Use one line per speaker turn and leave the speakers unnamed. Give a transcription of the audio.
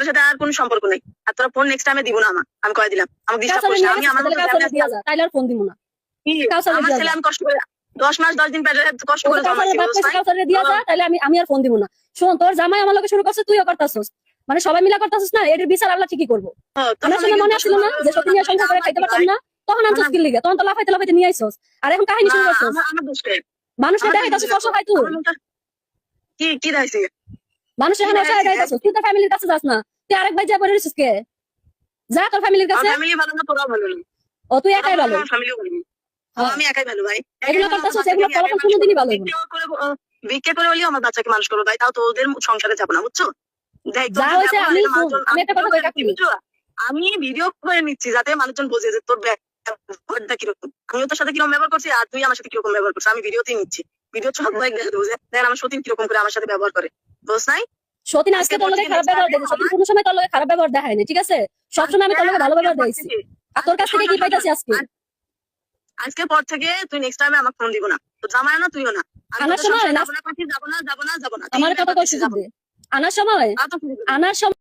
তোর সাথে আর কোনো সম্পর্ক নেই। আর তোর ফোন নেক্সট টাইমে দিব না আমি কয়ে দিলাম। আমাকে ডিস্টার্ব করিস না। আমি আমার মতো
তাইলে আর ফোন দিব না।
আমার ছেলে আমি কষ্ট করে 10 মাস 10 দিন পেটে কষ্ট করে জন্মাইছি।
কাউসারে দিয়া যা, তাইলে আমি আর ফোন দিব না। শোন, তোর জামাই আমার লগে শুরু করছে, তুইও করতাছস, মানে সবাই মিলা করতাছস না, এর বিচার আল্লাহ ঠিকই করবো। আমার সঙ্গে মনে আসলো না যে সত্যি নিয়ে সংসার করে খাইতে পারতাম না, তখন আনছস কি লিগে? তখন তো লাফাইতে লাফাইতে নিয়ে আইছস, আর এখন কাহিনী শুরু করছস। মানুষকে দেখাইতাছস অসহায় তুই।
কি দেখাইছি?
মানুষের এখানে অসহায় দেখাইতাছস, তুই তো ফ্যামিলির কাছে যাস না, তুই আরেক ভাই যা পড়ে রইছিস কে? যা তোর ফ্যামিলির কাছে।
ফ্যামিলি ভালো না, তোরাও ভালো না।
ও তুই একাই ভালো।
ফ্যামিলিও ভালো। আমি একাই ভালো ভাই।
এগুলো করতাছস, এগুলো ফলাফল কোনোদিনই ভালো হবে না।
ভিক্ষা করে হলেও আমার বাচ্চাকে মানুষ করবো ভাই, তাও তো ওদের সংসারে যাবো না, বুঝছো?
যা হয়েছে আমি একটা কথা কই কাকি,
আমি ভিডিও করে নিচ্ছি যাতে মানুষজন বোঝে যে তোর ব্যবহারটা কিরকম। আমিও তোর সাথে কিরকম ব্যবহার করছি আর তুই আমার সাথে কিরকম ব্যবহার করছিস, আমি ভিডিওতেই নিচ্ছি। ভিডিও সবাই দেখেন আমার সতীন কিরকম করে আমার সাথে ব্যবহার করে, বুঝছ নাই?
সতীন আজকে তোর লগে খারাপ ব্যবহার দেখে, সতীন কোনো সময় তোর লগে খারাপ ব্যবহার দেখায় না, ঠিক আছে? সবসময় আমি তোর লগে ভালো ব্যবহার দেখাইছি। আর তোর কাছ থেকে কি পাইতাছি আজকে?
আজকের পর থেকে তুই নেক্সট টাইমে আমাকে ফোন দিব না। তো জামাই না, তুইও না।
আনার সময়
যাবো না।
আমার কথা কইছিস, আনার সময়